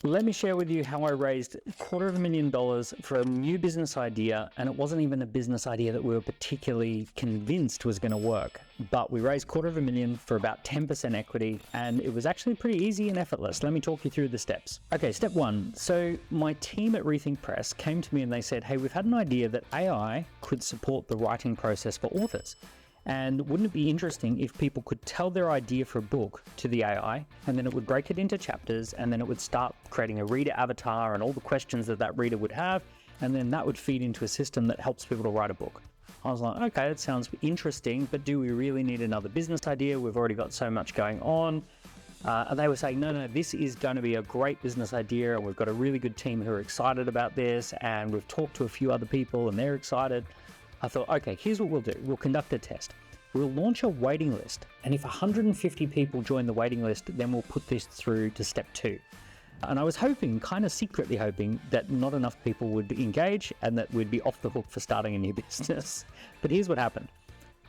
Let me share with you how I raised $250,000 for a new business idea, and it wasn't even a business idea that we were particularly convinced was going to work. But we raised $250,000 for about 10% equity, and it was actually pretty easy and effortless. Let me talk you through the steps. Okay, step one. So my team at Rethink Press came to me and they said, hey, we've had an idea that AI could support the writing process for authors. And wouldn't it be interesting if people could tell their idea for a book to the AI, and then it would break it into chapters, and then it would start creating a reader avatar and all the questions that that reader would have, and then that would feed into a system that helps people to write a book. I was like, okay, that sounds interesting, but do we really need another business idea? We've already got so much going on. And they were saying, no, this is going to be a great business idea, and we've got a really good team who are excited about this, and we've talked to a few other people and they're excited. I thought, okay, here's what we'll do. We'll conduct a test. We'll launch a waiting list. And if 150 people join the waiting list, then we'll put this through to step 2. And I was hoping, kind of secretly hoping, that not enough people would engage and that we'd be off the hook for starting a new business. But here's what happened.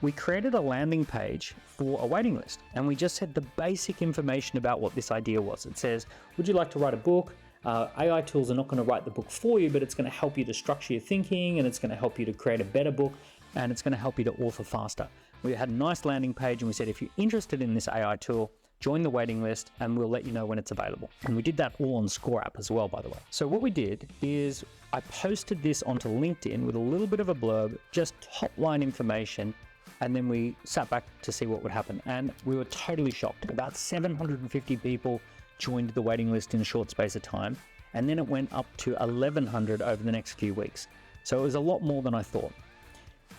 We created a landing page for a waiting list. And we just said the basic information about what this idea was. It says, would you like to write a book? AI tools are not going to write the book for you, but it's going to help you to structure your thinking, and it's going to help you to create a better book, and it's going to help you to author faster. We had a nice landing page, and we said, if you're interested in this AI tool, join the waiting list and we'll let you know when it's available. And we did that all on Score App as well, by the way. So what we did is I posted this onto LinkedIn with a little bit of a blurb, just top line information, and then we sat back to see what would happen. And we were totally shocked. About 750 people joined the waiting list in a short space of time. And then it went up to 1,100 over the next few weeks. So it was a lot more than I thought.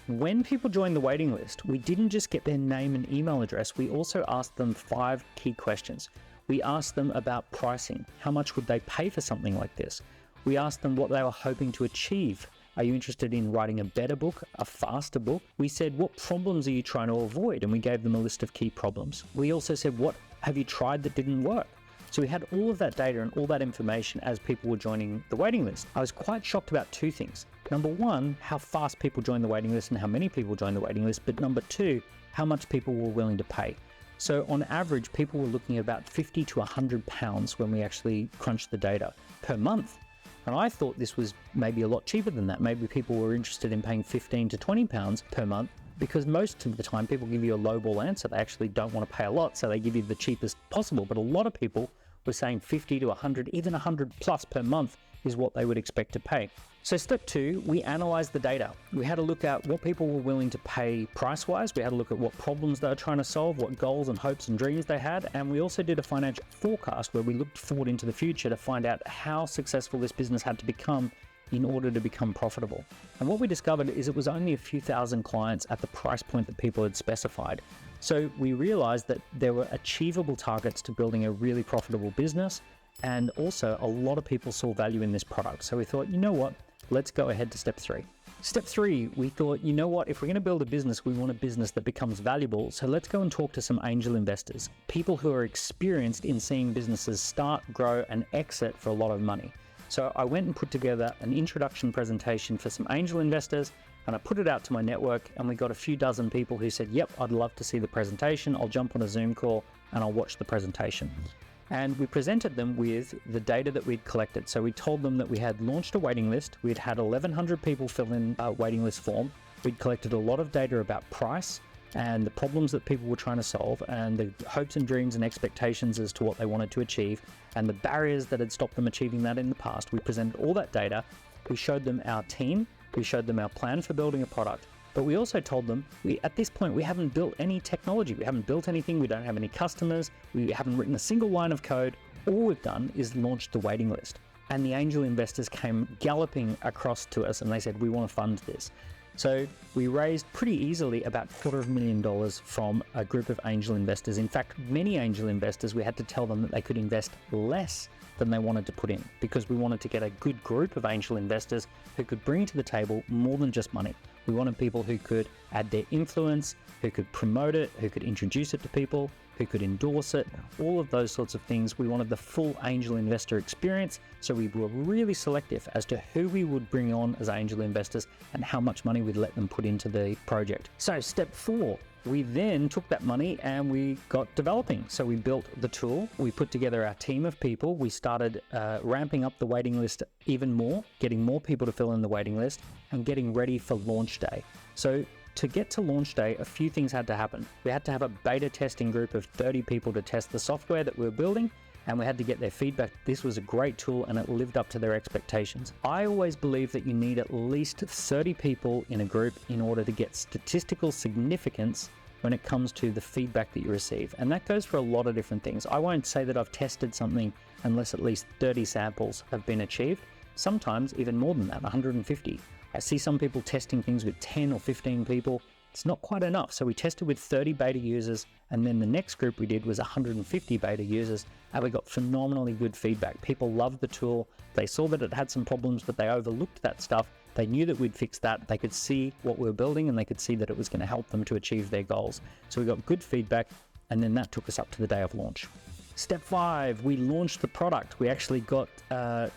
When people joined the waiting list, we didn't just get their name and email address, we also asked them 5 key questions. We asked them about pricing. How much would they pay for something like this? We asked them what they were hoping to achieve. Are you interested in writing a better book, a faster book? We said, what problems are you trying to avoid? And we gave them a list of key problems. We also said, what have you tried that didn't work? So we had all of that data and all that information as people were joining the waiting list. I was quite shocked about 2 things. Number 1, how fast people joined the waiting list and how many people joined the waiting list. But number 2, how much people were willing to pay. So on average, people were looking at about £50 to £100 when we actually crunched the data per month. And I thought this was maybe a lot cheaper than that. Maybe people were interested in paying £15 to £20 per month, because most of the time people give you a lowball answer. They actually don't want to pay a lot, so they give you the cheapest possible. But a lot of people were saying 50 to 100, even 100 plus per month is what they would expect to pay. So step 2, we analyzed the data. We had a look at what people were willing to pay price-wise. We had a look at what problems they were trying to solve, what goals and hopes and dreams they had. And we also did a financial forecast where we looked forward into the future to find out how successful this business had to become in order to become profitable. And what we discovered is it was only a few thousand clients at the price point that people had specified. So we realized that there were achievable targets to building a really profitable business, and also a lot of people saw value in this product. So we thought, you know what, let's go ahead to step 3. Step 3, we thought, you know what, if we're going to build a business, we want a business that becomes valuable. So let's go and talk to some angel investors, people who are experienced in seeing businesses start, grow, and exit for a lot of money. So I went and put together an introduction presentation for some angel investors, and I put it out to my network, and we got a few dozen people who said, yep, I'd love to see the presentation. I'll jump on a Zoom call and I'll watch the presentation. And we presented them with the data that we'd collected. So we told them that we had launched a waiting list. We'd had 1,100 people fill in a waiting list form. We'd collected a lot of data about price and the problems that people were trying to solve, and the hopes and dreams and expectations as to what they wanted to achieve, and the barriers that had stopped them achieving that in the past. We presented all that data. We showed them our team. We showed them our plan for building a product. But we also told them, at this point, we haven't built any technology. We haven't built anything. We don't have any customers. We haven't written a single line of code. All we've done is launched the waiting list. And the angel investors came galloping across to us and they said, we want to fund this. So we raised pretty easily about $250,000 from a group of angel investors. In fact, many angel investors, we had to tell them that they could invest less than they wanted to put in, because we wanted to get a good group of angel investors who could bring to the table more than just money. We wanted people who could add their influence, who could promote it, who could introduce it to people, who could endorse it, all of those sorts of things. We wanted the full angel investor experience, so we were really selective as to who we would bring on as angel investors and how much money we'd let them put into the project. So step 4, We then took that money and we got developing. So we built the tool, we put together our team of people, we started ramping up the waiting list even more, getting more people to fill in the waiting list, and getting ready for launch day. So to get to launch day, a few things had to happen. We had to have a beta testing group of 30 people to test the software that we were building, and we had to get their feedback. This was a great tool and it lived up to their expectations. I always believe that you need at least 30 people in a group in order to get statistical significance when it comes to the feedback that you receive. And that goes for a lot of different things. I won't say that I've tested something unless at least 30 samples have been achieved. Sometimes even more than that, 150. I see some people testing things with 10 or 15 people. It's not quite enough. So we tested with 30 beta users, and then the next group we did was 150 beta users, and we got phenomenally good feedback. People loved the tool. They saw that it had some problems, but they overlooked that stuff. They knew that we'd fix that. They could see what we were building, and they could see that it was going to help them to achieve their goals. So we got good feedback, and then that took us up to the day of launch. Step 5, we launched the product. We actually got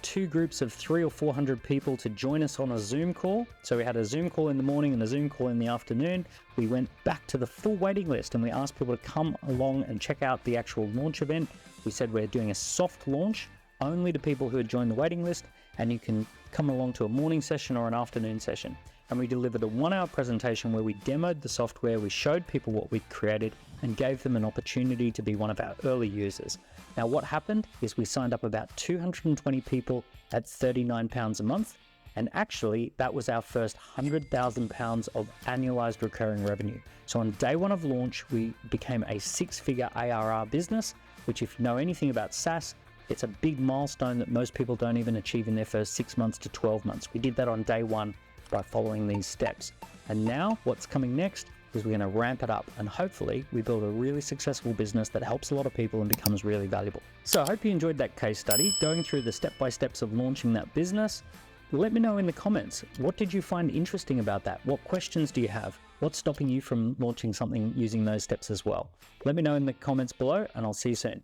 2 groups of 300 or 400 people to join us on a Zoom call. So we had a Zoom call in the morning and a Zoom call in the afternoon. We went back to the full waiting list and we asked people to come along and check out the actual launch event. We said we're doing a soft launch only to people who had joined the waiting list, and you can come along to a morning session or an afternoon session. And we delivered a 1-hour presentation where we demoed the software, we showed people what we'd created, and gave them an opportunity to be one of our early users. Now what happened is we signed up about 220 people at £39 a month, and actually that was our first £100,000 of annualized recurring revenue. So on day 1 of launch, we became a 6-figure ARR business, which if you know anything about SaaS, it's a big milestone that most people don't even achieve in their first 6 months to 12 months. We did that on day 1 by following these steps. And now what's coming next is we're going to ramp it up, and hopefully we build a really successful business that helps a lot of people and becomes really valuable. So I hope you enjoyed that case study, going through the step-by-steps of launching that business. Let me know in the comments, what did you find interesting about that? What questions do you have? What's stopping you from launching something using those steps as well? Let me know in the comments below, and I'll see you soon.